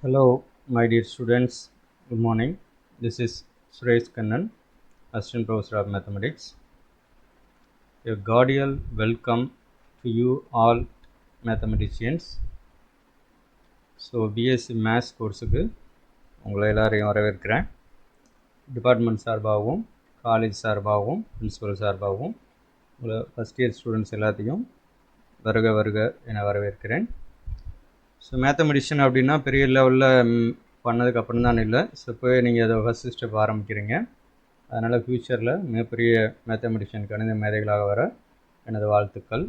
Hello, my dear students. Good morning. This is Suresh Kannan, Assistant Professor of Mathematics. A cordial welcome to you all mathematicians. So BSc maths கோர்ஸுக்கு உங்களை எல்லாரையும் வரவேற்கிறேன். Department சார்பாகவும் college சார்பாகவும் principal சார்பாகவும் உங்களை first year students எல்லாத்தையும் வருக வருக என வரவேற்கிறேன். ஸோ மேத்தமெட்டிஷியன் அப்படின்னா பெரிய லெவலில் பண்ணதுக்கப்புறம் தான் இல்லை. ஸோ இப்போ நீங்கள் அதை ஃபஸ்ட்டு ஸ்டெப் ஆரம்பிக்கிறீங்க. அதனால் ஃப்யூச்சரில் மிகப்பெரிய மேத்தமெட்டிஷியன் கணித மேதைகளாக வர எனது வாழ்த்துக்கள்.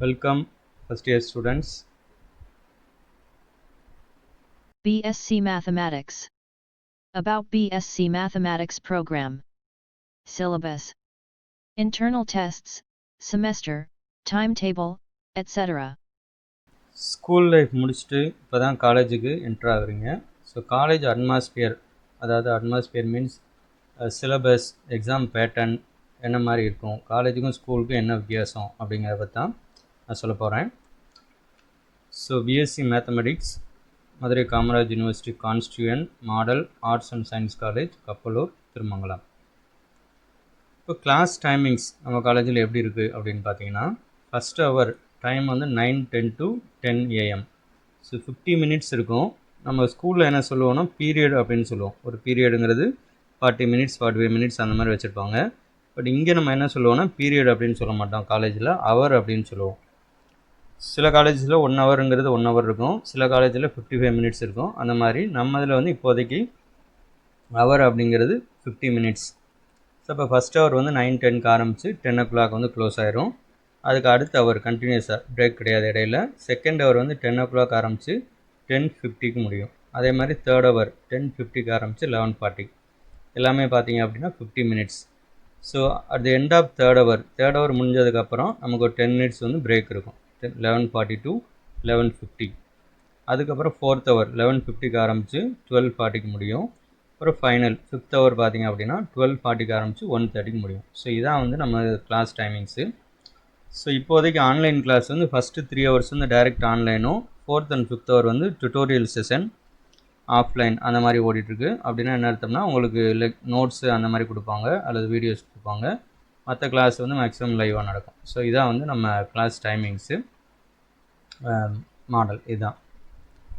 Welcome first year students. BSc Mathematics. About BSc Mathematics program. Syllabus. Internal tests, semester, timetable, etc. School life முடிச்சுட்டு இப்போ தான் காலேஜுக்கு என்ட்ரு ஆகுறீங்க. ஸோ காலேஜ் அட்மாஸ்பியர், அதாவது atmosphere means syllabus, exam pattern என்ன மாதிரி இருக்கும், காலேஜுக்கும் ஸ்கூலுக்கும் என்ன வித்தியாசம் அப்படிங்கிறத பற்றி தான் நான் சொல்ல போகிறேன். So BSc mathematics, Madurai Kamaraj university constituent model arts and science college, Kappalur, Thirumangalam. இப்போ கிளாஸ் டைமிங்ஸ் நம்ம காலேஜில் எப்படி இருக்குது அப்படின்னு பார்த்தீங்கன்னா, ஃபஸ்ட் ஹவர் டைம் வந்து 9:10 to 10 AM. ஸோ 50 minutes இருக்கும். நம்ம ஸ்கூலில் என்ன சொல்லுவோம்னா பீரியட் அப்படின்னு சொல்லுவோம். ஒரு பீரியடுங்கிறது 40 minutes 45 minutes அந்த மாதிரி வச்சுருப்பாங்க. பட் இங்கே நம்ம என்ன சொல்லுவோம்னா பீரியட் அப்படின்னு சொல்ல மாட்டோம். காலேஜில் ஹவர் அப்படின்னு சொல்லுவோம். சில காலேஜில் 1 ஹவருங்கிறது 1 ஹவர் இருக்கும், சில காலேஜில் 55 minutes இருக்கும். அந்த மாதிரி நம்ம இதில் வந்து இப்போதைக்கு ஹவர் அப்படிங்கிறது 50 minutes. ஸோ இப்போ ஃபஸ்ட் ஹவர் வந்து 9:10க்கு ஆரம்பித்து 10 o'clock வந்து க்ளோஸ் ஆயிரும். அதுக்கு அடுத்த ஹவர் கண்டினியூஸாக பிரேக் கிடையாது இடையில. செகண்ட் ஹவர் வந்து 10 o'clock ஆரம்பித்து 10:50க்கு முடியும். அதே மாதிரி தேர்ட் ஹவர் 10:50க்கு ஆரம்பித்து 11:40. எல்லாமே பார்த்தீங்க அப்படின்னா 50 minutes. So at the end of third hour முடிஞ்சதுக்கப்புறம் நமக்கு ஒரு 10 minutes வந்து பிரேக் இருக்கும். 11:40 to 11:50. அதுக்கப்புறம் ஃபோர்த் ஹவர் 11:50க்கு ஆரம்பித்து 12:40க்கு முடியும். அப்புறம் ஃபைனல் ஃபிஃப்த் ஹவர் பார்த்திங்க அப்படின்னா 12:40க்கு ஆரம்பித்து 1:30க்கு முடியும். ஸோ இதான் வந்து நம்ம கிளாஸ் டைமிங்ஸு. ஸோ இப்போதைக்கு ஆன்லைன் கிளாஸ் வந்து ஃபஸ்ட்டு 3 hours வந்து டைரெக்ட் ஆன்லைனும், ஃபோர்த் அண்ட் ஃபிஃப்த் ஹவர் வந்து டுட்டோரியல் செஷன் ஆஃப்லைன் அந்த மாதிரி ஓடிட்டுருக்கு. அப்படின்னா என்ன அர்த்தம்னா உங்களுக்கு நோட்ஸு அந்த மாதிரி கொடுப்பாங்க அல்லது வீடியோஸ் கொடுப்பாங்க. மற்ற கிளாஸ் வந்து மேக்ஸிமம் லைவாக நடக்கும். ஸோ இதான் வந்து நம்ம கிளாஸ் டைமிங்ஸு மாடல். இதுதான்,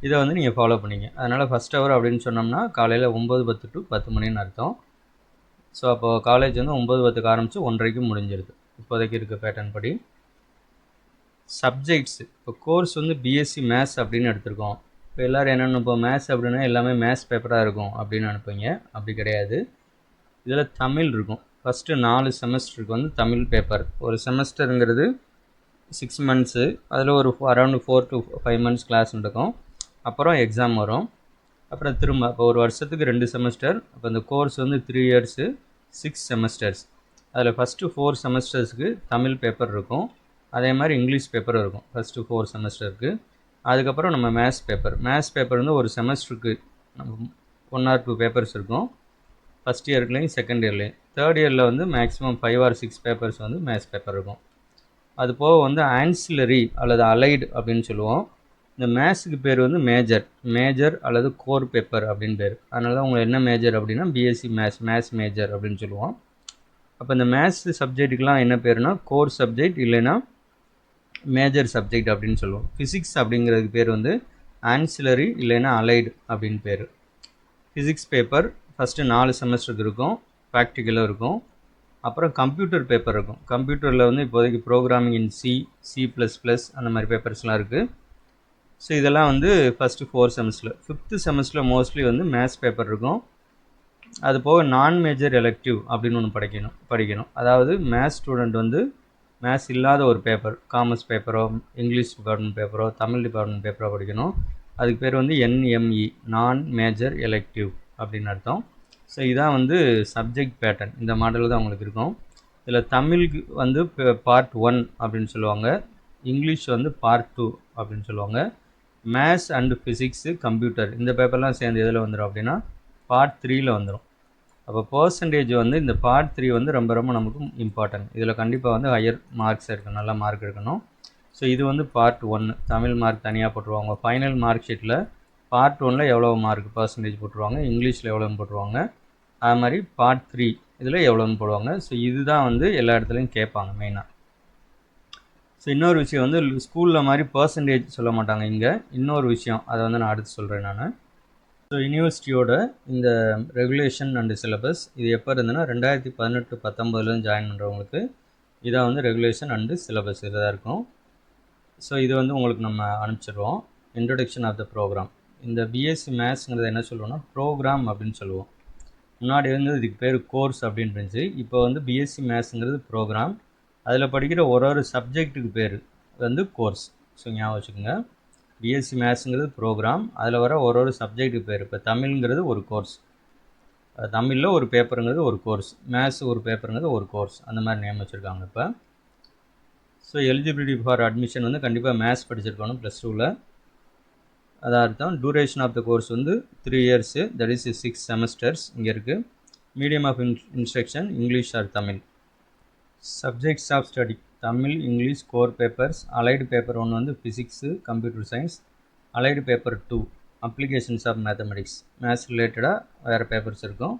இதை வந்து நீங்கள் ஃபாலோ பண்ணிங்க. அதனால் ஃபஸ்ட் ஹவர் அப்படின்னு சொன்னோம்னா காலையில் 9:10 to 10 மணின்னு அர்த்தம். ஸோ அப்போது காலேஜ் வந்து 9:10க்கு ஆரம்பித்து 1:30க்கு முடிஞ்சிருது இப்போதைக்கு இருக்க பேட்டர்ன் படி. சப்ஜெக்ட்ஸு, இப்போ கோர்ஸ் வந்து பிஎஸ்சி மேத்ஸ் அப்படின்னு எடுத்திருக்கோம். இப்போ எல்லோரும் என்னென்னு இப்போ மேத்ஸ் அப்படின்னா எல்லாமே மேத்ஸ் பேப்பராக இருக்கும் அப்படின்னு நினைப்பீங்க. அப்படி கிடையாது. இதில் தமிழ் இருக்கும். ஃபஸ்ட்டு 4 செமஸ்டருக்கு வந்து தமிழ் பேப்பர். ஒரு செமஸ்டருங்கிறது 6 months. அதில் ஒரு அரௌண்ட் 4 to 5 months கிளாஸ் நடக்கும். அப்புறம் எக்ஸாம் வரும். அப்புறம் திரும்ப இப்போ ஒரு வருஷத்துக்கு 2 செமஸ்டர். அப்போ இந்த கோர்ஸ் வந்து 3 years 6 semesters. அதில் ஃபஸ்ட்டு 4 செமஸ்டர்ஸுக்கு தமிழ் பேப்பர் இருக்கும். அதே மாதிரி இங்கிலீஷ் பேப்பரும் இருக்கும் ஃபஸ்ட்டு 4 செமஸ்டருக்கு. அதுக்கப்புறம் நம்ம மேத்ஸ் பேப்பர் வந்து ஒரு செமஸ்டருக்கு 1 or 2 பேப்பர்ஸ் இருக்கும். ஃபஸ்ட் இயர்லேயும் செகண்ட் இயர்லேயும். தேர்ட் இயரில் வந்து மேக்ஸிமம் 5 or 6 பேப்பர்ஸ் வந்து மேத்ஸ் பேப்பர் இருக்கும். அது போக வந்து ஆன்சிலரி அல்லது அலைடு அப்படின்னு சொல்லுவோம். இந்த மேத்ஸுக்கு பேர் வந்து மேஜர் அல்லது கோர் பேப்பர் அப்படின்னு பேர். அதனால தான் உங்களுக்கு என்ன மேஜர் அப்படின்னா பிஎஸ்சி மேத்ஸ் மேஜர் அப்படின்னு சொல்லுவோம். அப்போ இந்த மேத்ஸ் சப்ஜெக்ட்டுக்கெலாம் என்ன பேருனா கோர் சப்ஜெக்ட் இல்லைன்னா மேஜர் சப்ஜெக்ட் அப்படின்னு சொல்லுவோம். ஃபிசிக்ஸ் அப்படிங்கிறதுக்கு பேர் வந்து ஆன்சிலரி இல்லைன்னா அலைடு அப்படின்னு பேர். ஃபிசிக்ஸ் பேப்பர் ஃபஸ்ட்டு 4 செமஸ்டருக்கு இருக்கும், ப்ராக்டிக்கலாக இருக்கும். அப்புறம் கம்ப்யூட்டர் பேப்பர் இருக்கும். கம்ப்யூட்டரில் வந்து இப்போதைக்கு ப்ரோக்ராமிங் இன் C++ அந்த மாதிரி பேப்பர்ஸ்லாம் இருக்குது. ஸோ இதெல்லாம் வந்து ஃபஸ்ட்டு 4 செமஸ்டரில். 5th செமஸ்டரில் மோஸ்ட்லி வந்து மேத்ஸ் பேப்பர் இருக்கும். அது போக நான் மேஜர் எலெக்டிவ் அப்படின்னு ஒன்று படிக்கணும். அதாவது மேத்ஸ் ஸ்டூடெண்ட் வந்து மேத்ஸ் இல்லாத ஒரு பேப்பர், காமர்ஸ் பேப்பரோ இங்கிலீஷ் டிபார்ட்மெண்ட் பேப்பரோ தமிழ் டிபார்ட்மெண்ட் பேப்பரோ படிக்கணும். அதுக்கு பேர் வந்து NME, நான் மேஜர் எலெக்டிவ் அப்படின்னு அர்த்தம். ஸோ இதான் வந்து சப்ஜெக்ட் பேட்டர்ன். இந்த மாடல் தான் உங்களுக்கு இருக்கும். இதில் தமிழுக்கு வந்து பார்ட் 1 அப்படின்னு சொல்லுவாங்க, இங்கிலீஷ் வந்து பார்ட் 2 அப்படின்னு சொல்லுவாங்க. மேத்ஸ் அண்டு ஃபிசிக்ஸு கம்ப்யூட்டர் இந்த பேப்பர்லாம் சேர்ந்து எதில் வந்துடும் அப்படின்னா பார்ட் 3ல் வந்துடும். அப்போ பர்சன்டேஜ் வந்து இந்த பார்ட் 3 வந்து ரொம்ப ரொம்ப நமக்கு இம்பார்ட்டன்ட். இதில் கண்டிப்பாக வந்து ஹையர் மார்க்ஸ் இருக்கணும், நல்ல மார்க் இருக்கணும். ஸோ இது வந்து பார்ட் 1. தமிழ் மார்க் தனியாக போட்டுருவாங்க. ஃபைனல் மார்க் ஷீட்டில் பார்ட் 1ல் எவ்வளோ மார்க் பர்சன்டேஜ் போட்டுருவாங்க, இங்கிலீஷில் எவ்வளோன்னு போட்டுருவாங்க, அது மாதிரி பார்ட் 3 இதில் எவ்வளோன்னு போடுவாங்க. ஸோ இதுதான் வந்து எல்லா இடத்துலையும் கேட்பாங்க மெயினாக. ஸோ இன்னொரு விஷயம் வந்து ஸ்கூலில் மாதிரி பர்சன்டேஜ் சொல்ல மாட்டாங்க இங்கே. இன்னொரு விஷயம் அதை வந்து நான் அடுத்து சொல்கிறேன் நான். ஸோ யூனிவர்சிட்டியோட இந்த ரெகுலேஷன் அண்டு சிலபஸ் இது எப்போ இருந்ததுன்னா 2018-19 ஜாயின் பண்ணுறவங்களுக்கு இதான் வந்து ரெகுலேஷன் அண்டு சிலபஸ் இதாக இருக்கும். ஸோ இது வந்து உங்களுக்கு நம்ம அனுப்பிச்சிடுவோம். Introduction of the programme. இந்த பிஎஸ்சி மேத்ஸுங்கிறத என்ன சொல்லுவோம்னா ப்ரோக்ராம் அப்படின்னு சொல்லுவோம். முன்னாடி வந்து இதுக்கு பேர் கோர்ஸ் அப்படின்னு இருந்துச்சு. இப்போ வந்து பிஎஸ்சி மேத்ஸுங்கிறது ப்ரோக்ராம். அதில் படிக்கிற ஒரு சப்ஜெக்ட்டுக்கு பேர் வந்து கோர்ஸ். ஸோ ஞாபகம் வச்சுக்கோங்க, பிஎஸ்சி மேத்ஸுங்கிறது ப்ரோக்ராம், அதில் வர ஒரு சப்ஜெக்ட்டுக்கு பேர். இப்போ தமிழ்ங்கிறது ஒரு கோர்ஸ், தமிழில் ஒரு பேப்பருங்கிறது ஒரு கோர்ஸ், மேத்ஸ் ஒரு பேப்பருங்கிறது ஒரு கோர்ஸ், அந்த மாதிரி நேம் வச்சுருக்காங்க இப்போ. ஸோ எலிஜிபிலிட்டி ஃபார் அட்மிஷன் வந்து கண்டிப்பாக மேத்ஸ் படிச்சிருக்கணும் +2ல். அதான் அர்த்தம். டூரேஷன் ஆஃப் த கோர்ஸ் வந்து 3 years, தட் இஸ் 6 semesters இங்கே இருக்குது. Medium of instruction English or Tamil. Subjects of study Tamil, English core papers. Allied paper 1 வந்து physics, computer science. Allied paper 2 applications of mathematics, maths ரிலேட்டடாக வேறு பேப்பர்ஸ் இருக்கும்.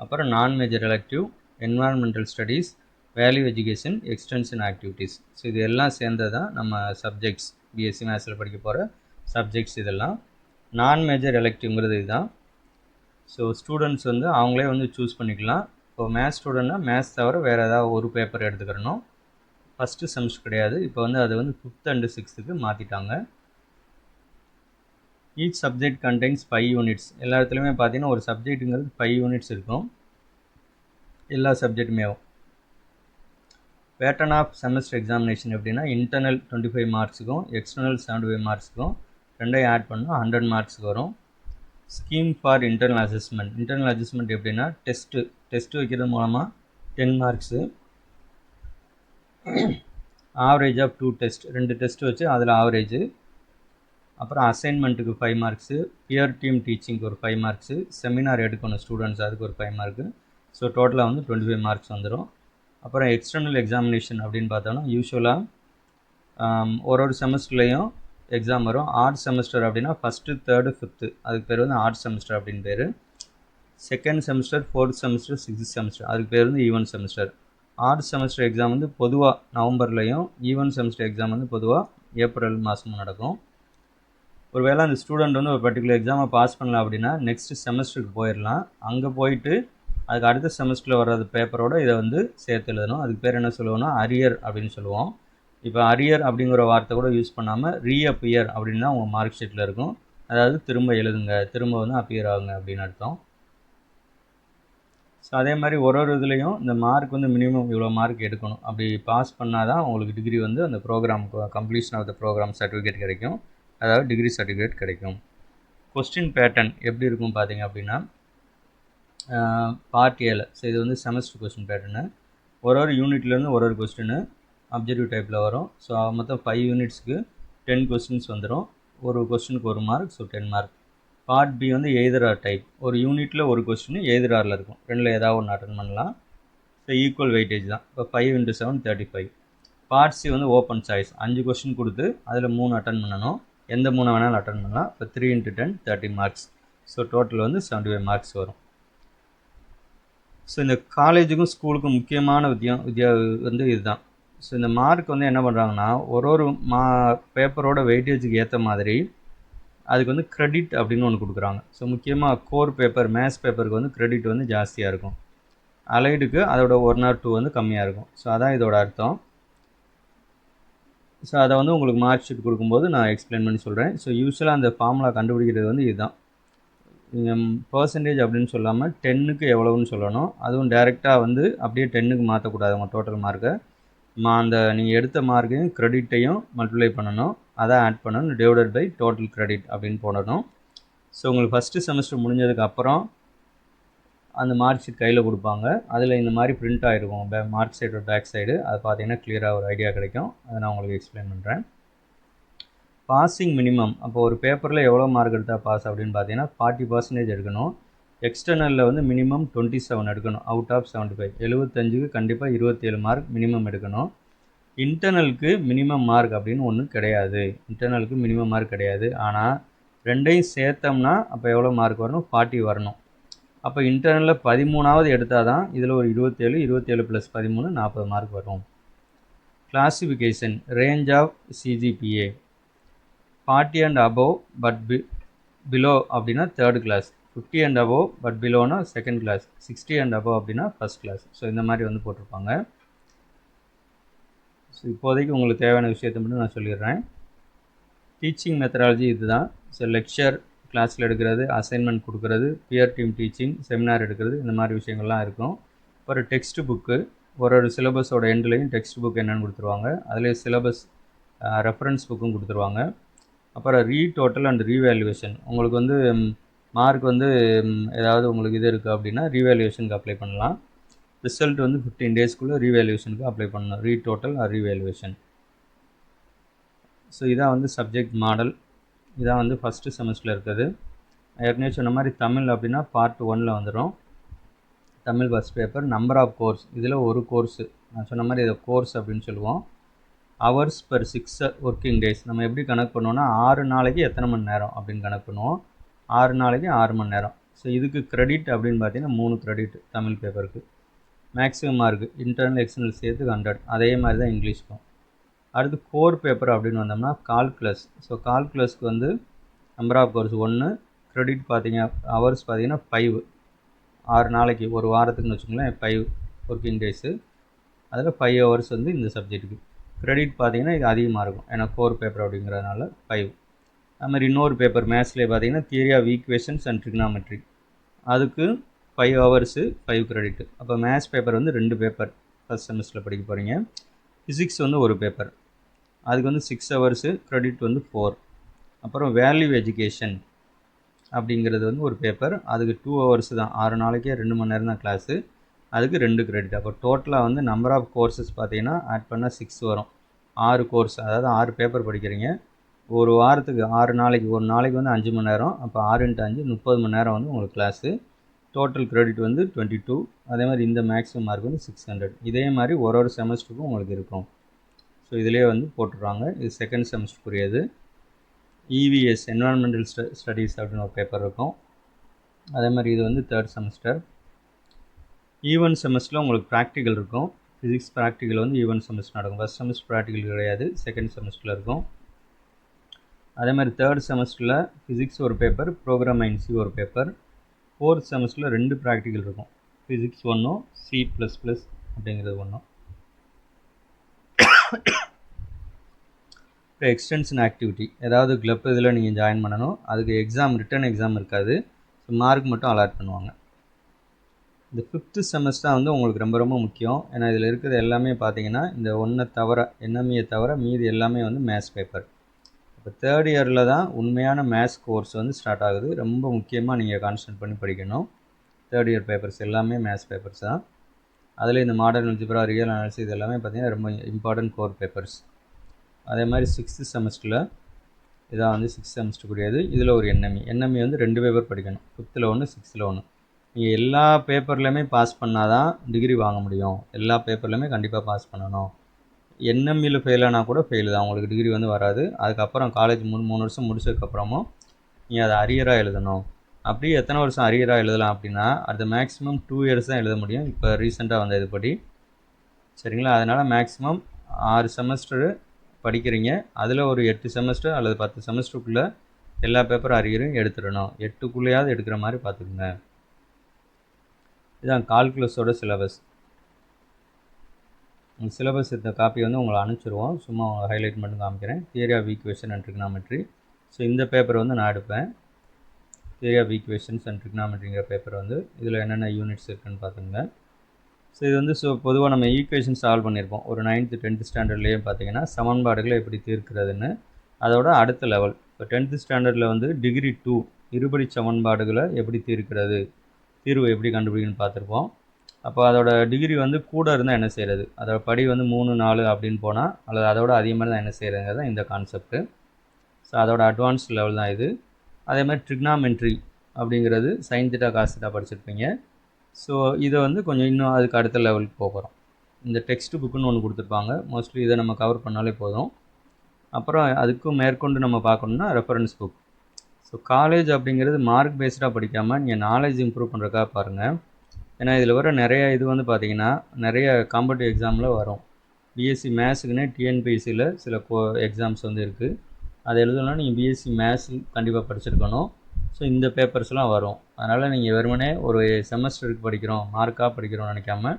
அப்புறம் நான் major elective, environmental studies, value education, extension activities. So இது எல்லாம் சேர்ந்தது தான் நம்ம சப்ஜெக்ட்ஸ், பிஎஸ்சி மேத்ஸில் படிக்க போகிற சப்ஜெக்ட்ஸ் இதெல்லாம். நான் மேஜர் எலெக்டிவ்ங்கிறது இதுதான். ஸோ ஸ்டூடெண்ட்ஸ் வந்து அவங்களே வந்து சூஸ் பண்ணிக்கலாம். இப்போ மேத்ஸ் ஸ்டூடெண்ட்னா மேத்ஸ் தவிர வேறு ஏதாவது ஒரு பேப்பர் எடுத்துக்கிறணும். ஃபஸ்ட்டு செமஸ்டர் கிடையாது, இப்போ வந்து அது வந்து 5th and 6th மாற்றிட்டாங்க. Each subject contains 5 units. எல்லா இடத்துலையுமே பார்த்தீங்கன்னா ஒரு சப்ஜெக்ட்டுங்கிறது 5 units இருக்கும், எல்லா சப்ஜெக்ட்டுமே. பேட்டர்ன் ஆஃப் செமஸ்டர் எக்ஸாமினேஷன் எப்படின்னா இன்டர்னல் 25 மார்க்ஸுக்கும் எக்ஸ்டர்னல் 75 மார்க்ஸுக்கும் ரெண்டையும் ஆட் பண்ணால் 100 மார்க்ஸுக்கு வரும். Scheme for internal assessment. Internal assessment எப்படின்னா டெஸ்ட்டு வைக்கிறது மூலமாக 10 marks, average of 2 test, 2 test வச்சு அதில் ஆவரேஜு. அப்புறம் அசைன்மெண்ட்டுக்கு 5 மார்க்ஸு, பியர் டீம் டீச்சிங்க்கு ஒரு 5 மார்க்ஸு, செமினார் எடுக்கணும் ஸ்டூடெண்ட்ஸ் அதுக்கு ஒரு 5 மார்க்கு. ஸோ டோட்டலாக வந்து 25 மார்க்ஸ் வந்துடும். அப்புறம் எக்ஸ்டர்னல் எக்ஸாமினேஷன் அப்படின்னு பார்த்தோன்னா யூஸ்வலாக ஒரு செமஸ்டர்லேயும் எக்ஸாம் வரும். ஆர்ட் செமஸ்டர் அப்படின்னா 1st, 3rd, 5th அதுக்கு பேர் வந்து ஆர்ட் செமஸ்டர் அப்படின்னு பேர். 2nd semester, 4th semester, 6th semester அதுக்கு பேர் வந்து event semester. Art semester exam வந்து பொதுவாக நவம்பர்லேயும், ஈவென்ட் செமஸ்டர் எக்ஸாம் வந்து பொதுவாக ஏப்ரல் மாதமும் நடக்கும். ஒருவேளை அந்த ஸ்டூடெண்ட் வந்து ஒரு பர்டிகுலர் எக்ஸாமை பாஸ் பண்ணலாம் அப்படின்னா நெக்ஸ்ட் செமஸ்டருக்கு போயிடலாம். அங்கே போயிட்டு அதுக்கு அடுத்த செமஸ்டரில் வர்றது பேப்பரோட இதை வந்து சேர்த்து எழுதணும். அதுக்கு பேர் என்ன சொல்லுவோம்னா அரியர் அப்படின்னு சொல்லுவோம். இப்போ அரியர் அப்படிங்கிற வார்த்தை கூட யூஸ் பண்ணாமல் ரீஅப்பியர் அப்படின்னு தான் உங்கள் மார்க் ஷீட்டில் இருக்கும். அதாவது திரும்ப எழுதுங்க, திரும்ப வந்து அப்பியர் ஆகுங்க அப்படின்னு அர்த்தம். ஸோ அதே மாதிரி ஒரு இதுலேயும் இந்த மார்க் வந்து மினிமம் இவ்வளோ மார்க் எடுக்கணும். அப்படி பாஸ் பண்ணால் தான் உங்களுக்கு டிகிரி வந்து அந்த program completion of the program certificate கிடைக்கும், அதாவது டிகிரி சர்டிஃபிகேட் கிடைக்கும். கொஸ்டின் பேட்டர்ன் எப்படி இருக்கும் பார்த்தீங்க அப்படின்னா பார்ட் ஏல. ஸோ இது வந்து செமஸ்டர் கொஸ்டின் பேட்டர்னு. ஒரு யூனிட்லேருந்து ஒரு கொஸ்டின்னு அப்ஜெக்டிவ் டைப்பில் வரும். ஸோ மொத்தம் 5 யூனிட்ஸ்க்கு 10 கொஸ்டின்ஸ் வந்துடும். ஒரு கொஸ்டினுக்கு 1 mark, so 10 mark. Part B வந்து எய்தர் ஆர் டைப். ஒரு யூனிட்டில் ஒரு கொஸ்டின் எய்தர் ஆரில் இருக்கும், ரெண்டில் ஏதாவது ஒன்று அட்டன் பண்ணலாம். ஸோ ஈக்குவல் வெயிட்டேஜ் தான். இப்போ 5 × 7 35. பார்ட் சி வந்து ஓப்பன் சாய்ஸ். 5 கொஸ்டின் கொடுத்து அதில் 3 அட்டன் பண்ணணும், எந்த 3 வேணாலும் அட்டன் பண்ணலாம். இப்போ 3 × 10 30 மார்க்ஸ். ஸோ டோட்டல் வந்து 75 மார்க்ஸ் வரும். ஸோ இந்த காலேஜுக்கும் ஸ்கூலுக்கும் முக்கியமான வந்து இதுதான். ஸோ இந்த மார்க் வந்து என்ன பண்ணுறாங்கன்னா ஒரு பேப்பரோட வெயிட்டேஜுக்கு ஏற்ற மாதிரி அதுக்கு வந்து கிரெடிட் அப்படின்னு ஒன்று கொடுக்குறாங்க. ஸோ முக்கியமாக கோர் பேப்பர், மேத்ஸ் பேப்பருக்கு வந்து கிரெடிட் வந்து ஜாஸ்தியாக இருக்கும், அலைடுக்கு அதோட 1 or 2 வந்து கம்மியாக இருக்கும். ஸோ அதான் இதோட அர்த்தம். ஸோ அதை வந்து உங்களுக்கு மார்க் ஷீட் கொடுக்கும்போது நான் எக்ஸ்பிளைன் பண்ணி சொல்கிறேன். ஸோ யூஸ்வலாக அந்த ஃபார்முலா கண்டுபிடிக்கிறது வந்து இதுதான். நீங்கள் பர்சன்டேஜ் அப்படின்னு சொல்லாமல் 10க்கு எவ்வளோன்னு சொல்லணும். அதுவும் டேரெக்டாக வந்து அப்படியே 10க்கு மாற்றக்கூடாது உங்கள் டோட்டல் மார்க்கை. அந்த நீங்கள் எடுத்த மார்க்கையும் கிரெடிட்டையும் மல்டிப்ளை பண்ணணும், அதை ஆட் பண்ணணும், டிவைடட் பை டோட்டல் கிரெடிட் அப்படின்னு போடணும். ஸோ உங்களுக்கு ஃபஸ்ட்டு செமஸ்டர் முடிஞ்சதுக்கு அப்புறம் அந்த மார்க் ஷீட் கையில் கொடுப்பாங்க. அதில் இந்த மாதிரி பிரிண்ட் ஆகிருக்கும் மார்க் சைடோட பேக் சைடு. அதை பார்த்தீங்கன்னா கிளியராக ஒரு ஐடியா கிடைக்கும். அதை நான் உங்களுக்கு எக்ஸ்பிளைன் பண்ணுறேன். Passing minimum. அப்போ ஒரு பேப்பரில் எவ்வளோ மார்க் எடுத்தால் பாஸ் அப்படின்னு பார்த்தீங்கன்னா 40% எடுக்கணும். எக்ஸ்டர்னலில் வந்து மினிமம் 27 எடுக்கணும் அவுட் ஆஃப் 75. 75க்கு கண்டிப்பாக 27 மார்க் மினிமம் எடுக்கணும். இன்டர்னலுக்கு மினிமம் மார்க் அப்படின்னு ஒன்று கிடையாது. இன்டர்னலுக்கு மினிமம் மார்க் கிடையாது. ஆனால் ரெண்டையும் சேர்த்தோம்னா அப்போ எவ்வளோ மார்க் வரணும்? 40 வரணும். அப்போ இன்டர்னலில் 13வது எடுத்தால் தான் இதில் ஒரு 27, 27 + 13 40 மார்க் வரும். Classification range of CGPA 40 and above but below அப்படின்னா third class, 50 and above but belowனா செகண்ட் கிளாஸ், 60 and above அப்படின்னா ஃபஸ்ட் கிளாஸ். ஸோ இந்த மாதிரி வந்து போட்டிருப்பாங்க. ஸோ இப்போதைக்கு உங்களுக்கு தேவையான விஷயத்தை மட்டும் நான் சொல்லிடுறேன். டீச்சிங் மெத்தடாலஜி இதுதான். ஸோ லெக்சர் கிளாஸில் எடுக்கிறது, அசைன்மெண்ட் கொடுக்குறது, பியர் டீம் டீச்சிங், செமினார் எடுக்கிறது, இந்த மாதிரி விஷயங்கள்லாம் இருக்கும். ஒரு டெக்ஸ்ட் புக்கு, ஒரு சிலபஸோட எண்ட்லேயும் டெக்ஸ்ட் புக் என்னென்னு கொடுத்துருவாங்க. அதிலே சிலபஸ் ரெஃபரன்ஸ் புக்கும் கொடுத்துருவாங்க. அப்புறம் ரீடோட்டல் அண்ட் ரீவேல்யூவேஷன். உங்களுக்கு வந்து மார்க் வந்து ஏதாவது உங்களுக்கு இது இருக்குது அப்படின்னா ரீவேல்யூவேஷனுக்கு அப்ளை பண்ணலாம். ரிசல்ட் வந்து 15 டேஸ்க்குள்ளே ரீவேல்யூவேஷனுக்கு அப்ளை பண்ணணும், ரீடோட்டல் ஆர் ரீவேல்யூவேஷன். ஸோ இதான் வந்து சப்ஜெக்ட் மாடல். இதான் வந்து ஃபஸ்ட்டு செமஸ்டரில் இருக்குது. ஏற்கனவே சொன்ன மாதிரி தமிழ் அப்படின்னா பார்ட் 1ல் வந்துடும். Tamil first paper. Number of course, இதில் ஒரு கோர்ஸு நான் சொன்ன மாதிரி இதை கோர்ஸ் அப்படின்னு சொல்லுவோம். Hours per 6 working days. நம்ம எப்படி கணக்கு பண்ணுவோம்னா 6 நாளைக்கு எத்தனை மணி நேரம் அப்படின்னு கணக்கு பண்ணுவோம். 6 நாளைக்கு 6 மணி நேரம். ஸோ இதுக்கு கிரெடிட் அப்படின்னு பார்த்தீங்கன்னா 3 கிரெடிட் தமிழ் பேப்பருக்கு. மேக்ஸிமம் மார்க் இன்டர்னல் எக்ஸ்டர்னல் சேர்த்து 100. அதே மாதிரி தான் இங்கிலீஷ்க்கும். அடுத்து கோர் பேப்பர் அப்படின்னு வந்தோம்னா கால்குலஸ். ஸோ கால்குலஸ்க்கு வந்து நம்பர் ஆஃப் கோர்ஸ் 1, கிரெடிட் பார்த்தீங்க ஹவர்ஸ் பார்த்தீங்கன்னா 5. 6 நாளைக்கு ஒரு வாரத்துக்குன்னு வச்சுக்கோங்களேன், 5 ஒர்க்கிங் டேஸு. அதில் 5 ஹவர்ஸ் வந்து இந்த சப்ஜெக்ட்டுக்கு. கிரெடிட் பார்த்தீங்கன்னா இது அதிகமாக இருக்கும், ஏன்னா கோர் பேப்பர் அப்படிங்கிறதுனால 5. அது மாதிரி இன்னொரு பேப்பர் மேத்ஸ்லேயே பார்த்தீங்கன்னா theory of equations and trigonometry, அதுக்கு 5 ஹவர்ஸு 5 கிரெடிட். அப்போ மேத்ஸ் பேப்பர் வந்து 2 பேப்பர் ஃபஸ்ட் செமஸ்டரில் படிக்க போகிறீங்க. ஃபிசிக்ஸ் வந்து ஒரு பேப்பர், அதுக்கு வந்து 6 ஹவர்ஸு, கிரெடிட் வந்து 4. அப்புறம் வேல்யூ எஜுகேஷன் அப்படிங்கிறது வந்து ஒரு பேப்பர், அதுக்கு 2 ஹவர்ஸ் தான், 6 நாளைக்கே 2 மணி நேரம் தான் கிளாஸு, அதுக்கு 2 கிரெடிட். அப்போ டோட்டலாக வந்து நம்பர் ஆஃப் கோர்சஸ் பார்த்தீங்கன்னா ஆட் பண்ணால் 6 வரும். 6 கோர்ஸ், அதாவது 6 பேப்பர் படிக்கிறீங்க. ஒரு வாரத்துக்கு 6 நாளைக்கு, ஒரு நாளைக்கு வந்து 5 மணி நேரம். அப்போ 6 × 5 30 மணி நேரம் வந்து உங்களுக்கு கிளாஸு. டோட்டல் கிரெடிட் வந்து 22. அதே மாதிரி இந்த மேக்ஸிமம் மார்க் வந்து 600. இதே மாதிரி ஒரு செமஸ்டருக்கும் உங்களுக்கு இருக்கும். ஸோ இதிலே வந்து போட்டுடுறாங்க. இது செகண்ட் செமஸ்டருக்குரியது. EVS என்வரான்மெண்டல் ஸ்டடீஸ் அப்படின்னு ஒரு பேப்பர் இருக்கும். அதே மாதிரி இது வந்து தேர்ட் செமஸ்டர். ஈவன் செமஸ்டரில் உங்களுக்கு ப்ராக்டிக்கல் இருக்கும். ஃபிசிக்ஸ் ப்ராக்டிக்கல் வந்து ஈவன் செமஸ்டர் நடக்கும். ஃபஸ்ட் செமஸ்டர் ப்ராக்டிக்கல் கிடையாது, செகண்ட் செமஸ்டரில் இருக்கும். அதே மாதிரி தேர்ட் செமஸ்டரில் ஃபிசிக்ஸ் ஒரு பேப்பர், ப்ரோக்ராம் INC ஒரு பேப்பர். ஃபோர்த் செமஸ்டரில் 2 ப்ராக்டிக்கல் இருக்கும். ஃபிசிக்ஸ் ஒன்றும், C++ அப்படிங்கிறது ஒன்றும். இப்போ எக்ஸ்டென்ஷன் ஆக்டிவிட்டி, ஏதாவது கிளப் இதில் நீங்கள் ஜாயின் பண்ணணும். அதுக்கு எக்ஸாம், ரிட்டன் எக்ஸாம் இருக்காது. ஸோ மார்க் மட்டும் அலாட் பண்ணுவாங்க. இந்த 5th செமஸ்டர் வந்து உங்களுக்கு ரொம்ப ரொம்ப முக்கியம். ஏன்னா இதில் இருக்கிறது எல்லாமே பார்த்தீங்கன்னா இந்த ஒன்றை தவிர, NME தவிர மீதி எல்லாமே வந்து மேத்ஸ் பேப்பர். இப்போ தேர்ட் இயரில் தான் உண்மையான மேத்ஸ் கோர்ஸ் வந்து ஸ்டார்ட் ஆகுது. ரொம்ப முக்கியமாக நீங்கள் கான்சன்ட்ரேட் பண்ணி படிக்கணும். தேர்ட் இயர் பேப்பர்ஸ் எல்லாமே மேத்ஸ் பேப்பர்ஸ் தான். அதில் இந்த மாடர்ன் அல்ஜிப்ரா, ரியல் அனாலிசிஸ் இது எல்லாமே பார்த்தீங்கன்னா ரொம்ப இம்பார்ட்டன்ட் கோர் பேப்பர்ஸ். அதே மாதிரி 6th செமஸ்டரில் இதான் வந்து 6th செமஸ்டருக்குரியது. இதில் ஒரு NME வந்து 2 பேப்பர் படிக்கணும். 5th 1, 6th 1. நீங்கள் எல்லா பேப்பர்லையுமே பாஸ் பண்ணால் தான் டிகிரி வாங்க முடியும். எல்லா பேப்பர்லையுமே கண்டிப்பாக பாஸ் பண்ணணும். NMEயில் ஃபெயில் ஆனால் கூட ஃபெயில் தான், உங்களுக்கு டிகிரி வந்து வராது. அதுக்கப்புறம் காலேஜ் 3 வருஷம் முடிச்சதுக்கப்புறமும் நீங்கள் அதை அரியராக எழுதணும். அப்படி எத்தனை வருஷம் அரியராக எழுதலாம் அப்படின்னா அது மேக்ஸிமம் 2 இயர்ஸ் தான் எழுத முடியும், இப்போ ரீசெண்டாக வந்த இதுபடி. சரிங்களா? அதனால் மேக்ஸிமம் 6 செமஸ்டரு படிக்கிறீங்க. அதில் ஒரு 8 செமஸ்டர் அல்லது 10 செமஸ்டருக்குள்ளே எல்லா பேப்பரும் அரியரும் எடுத்துடணும். 8க்குள்ளேயாவது எடுக்கிற மாதிரி பார்த்துக்குங்க. இதுதான் கால்குலஸோட சிலபஸ். உங்கள் சிலபஸ் இந்த காப்பி வந்து உங்களை அனுப்பிச்சிடுவோம். சும்மா ஹைலைட் மட்டும் காமிக்கிறேன். Theory of equation and trigonometry. So இந்த பேப்பர் வந்து நான் எடுப்பேன். தியரி ஆஃப் ஈக்குவேஷன்ஸ் அண்ட் ட்ரிக்னாமெட்ரிங்கிற பேப்பர் வந்து இதில் என்னென்ன யூனிட்ஸ் இருக்குதுன்னு பார்த்துங்க. ஸோ இது வந்து பொதுவாக நம்ம ஈக்குவேஷன் சால்வ் பண்ணியிருப்போம். ஒரு 9th 10th ஸ்டாண்டர்ட்லேயே பார்த்தீங்கன்னா சமன்பாடுகளை எப்படி தீர்க்கிறதுன்னு. அதோட அடுத்த லெவல் இப்போ 10th ஸ்டாண்டர்டில் வந்து டிகிரி 2 இருபடி சமன்பாடுகளை எப்படி தீர்க்கிறது, தீர்வு எப்படி கண்டுபிடிக்கணும்னு பார்த்துருப்போம். அப்போ அதோட டிகிரி வந்து கூட இருந்தால் என்ன செய்கிறது, அதோட படி வந்து 3 4 அப்படின்னு போனால் அல்லது அதோட அதிகமாக தான் என்ன செய்கிறதுங்கிறது தான் இந்த கான்செப்ட்டு. ஸோ அதோட அட்வான்ஸ் லெவல் தான் இது. அதே மாதிரி ட்ரிக்னாமெட்ரி அப்படிங்கிறது சைன் தீட்டா காஸ் தீட்டா படிச்சிருப்பீங்க. ஸோ இதை வந்து கொஞ்சம் இன்னும் அதுக்கு அடுத்த லெவலுக்கு போகிறோம். இந்த டெக்ஸ்ட் புக்குன்னு ஒன்று கொடுத்துருப்பாங்க. மோஸ்ட்லி இதை நம்ம கவர் பண்ணாலே போதும். அப்புறம் அதுக்கும் மேற்கொண்டு நம்ம பார்க்கணுன்னா ரெஃபரன்ஸ் புக். ஸோ காலேஜ் அப்படிங்கிறது மார்க் பேஸ்டாக படிக்காமல் நீங்கள் நாலேஜ் இம்ப்ரூவ் பண்ணுறதுக்காக பாருங்கள். ஏன்னா இதில் வர நிறைய இது வந்து பார்த்தீங்கன்னா நிறைய காம்படிட்டிவ் எக்ஸாமில் வரும். பிஎஸ்சி மேத்ஸுக்குன்னே டிஎன்பிஎஸ்சியில் சில எக்ஸாம்ஸ் வந்து இருக்குது. அது எழுதணும்னா நீங்கள் பிஎஸ்சி மேத்ஸ் கண்டிப்பாக படிச்சிருக்கணும். ஸோ இந்த பேப்பர்ஸ்லாம் வரும். அதனால் நீங்கள் வெறுமனே ஒரு செமஸ்டருக்கு படிக்கிறோம், மார்க்காக படிக்கிறோம்னு நினைக்காம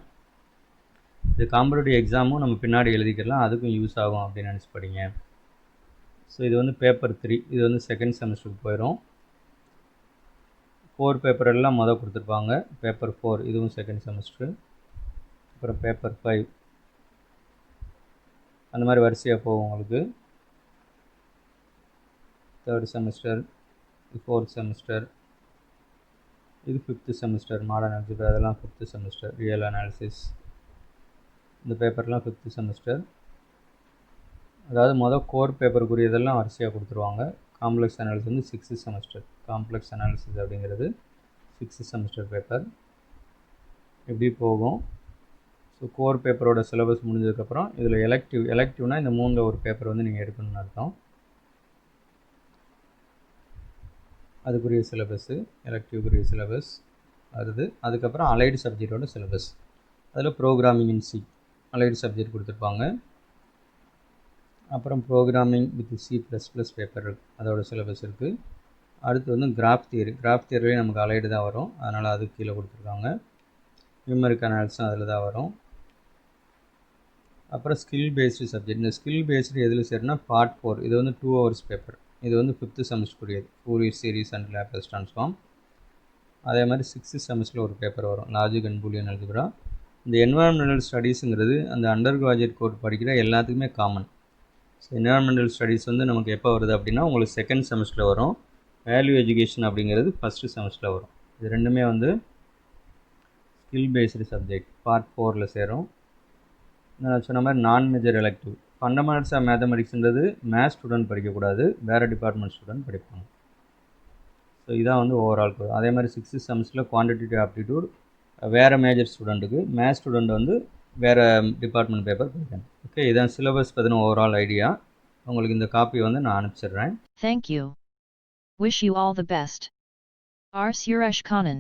இது காம்படிட்டிவ் எக்ஸாமும் நம்ம பின்னாடி எழுதிக்கலாம், அதுக்கும் யூஸ் ஆகும் அப்படின்னு நினச்சி படிங்க. ஸோ இது வந்து பேப்பர் 3, இது வந்து செகண்ட் செமஸ்டருக்கு போயிடும். 4 பேப்பர் எல்லாம் மொதல் கொடுத்துருப்பாங்க. பேப்பர் 4 இதுவும் செகண்ட் செமஸ்டரு. அப்புறம் பேப்பர் 5 அந்த மாதிரி வரிசையாக போகும் உங்களுக்கு. தேர்ட் செமஸ்டர், ஃபோர்த் செமஸ்டர், இது 5th செமஸ்டர். மாடர்ன் அல்ஜிப்ரா அதெல்லாம் 5th செமஸ்டர். ரியல் அனாலிசிஸ் இந்த பேப்பர்லாம் 5th செமஸ்டர். அதாவது மொதல் கோர் பேப்பருக்குரியதெல்லாம் வரிசையாக கொடுத்துருவாங்க. காம்ப்ளெக்ஸ் அனாலிசிஸ் வந்து 6th செமஸ்டர். காம்ப்ளெக்ஸ் அனாலிசிஸ் அப்படிங்கிறது 6th செமஸ்டர் பேப்பர். இப்படி போகும். ஸோ கோர் பேப்பரோட சிலபஸ் முடிஞ்சதுக்கப்புறம் இதில் எலெக்டிவ்னால் இந்த 3ல் ஒரு பேப்பர் வந்து நீங்கள் எடுக்கணும்னு அர்த்தம். அதுக்குரிய சிலபஸ்ஸு, எலெக்டிவ்க்குரிய சிலபஸ் வருது. அதுக்கப்புறம் அலைடு சப்ஜெக்டோட சிலபஸ். அதில் ப்ரோக்ராமிங் இன் சி அலைடு சப்ஜெக்ட் கொடுத்துருப்பாங்க. அப்புறம் ப்ரோக்ராமிங் வித் C++ பேப்பர் இருக்குது, அதோட சிலபஸ் இருக்குது. அடுத்து வந்து கிராஃப் தியரியே நமக்கு அலைடு தான் வரும், அதனால் அது கீழே கொடுத்துருக்காங்க. நியூமெரிக் அனாலிசிஸும் அதில் தான் வரும். அப்புறம் ஸ்கில் பேஸ்டு சப்ஜெக்ட். இந்த ஸ்கில் பேஸ்டு எதில் சேரும்னா பார்ட் 4. இது வந்து 2 hours பேப்பர். இது வந்து 5th செமஸ்டருக்குரியது, Fourier series and Laplace transform. அதே மாதிரி 6th செமஸ்டரில் ஒரு பேப்பர் வரும், லாஜிக் அண்ட் பூலியன் அல்ஜிப்ரா. இந்த என்வரான்மெண்டல் ஸ்டடீஸுங்கிறது அந்த அண்டர் கிராஜுவேட் கோர்ஸ் படிக்கிற எல்லாத்துக்குமே காமன். ஸோ என்வரான்மெண்டல் ஸ்டடீஸ் வந்து நமக்கு எப்போ வருது அப்படின்னா உங்களுக்கு செகண்ட் செமஸ்டரில் வரும். வேல்யூ எஜுகேஷன் அப்படிங்கிறது ஃபஸ்ட்டு செமஸ்டரில் வரும். இது ரெண்டுமே வந்து ஸ்கில் பேஸ்டு சப்ஜெக்ட் பார்ட் 4ல் சேரும். நான் சொன்ன மாதிரி நான் மேஜர் எலெக்டிவ். ஃபண்டமெண்டல்ஸ் ஆஃப் மேத்தமெட்டிக்ஸ்ன்றது மேத்ஸ் ஸ்டூடெண்ட் படிக்கக்கூடாது, வேறு டிபார்ட்மெண்ட் ஸ்டூடெண்ட் படிப்பாங்க. ஸோ இதான் வந்து ஓவரால் கோர்ஸ். அதே மாதிரி 6th செமஸ்டரில் குவான்டிடேட்டிவ் ஆப்டிடியூட் வேறு மேஜர் ஸ்டூடெண்ட்டுக்கு, மேத்ஸ் ஸ்டூடெண்ட் வந்து வேறு டிபார்ட்மெண்ட் பேப்பர் படிக்கணும். ஓகே, இதான் சிலபஸ் பற்றின ஓவரால் ஐடியா. உங்களுக்கு இந்த காப்பி வந்து நான் அனுப்பிச்சிடுறேன். Thank you. Wish you all the best. R. Suresh Kannan.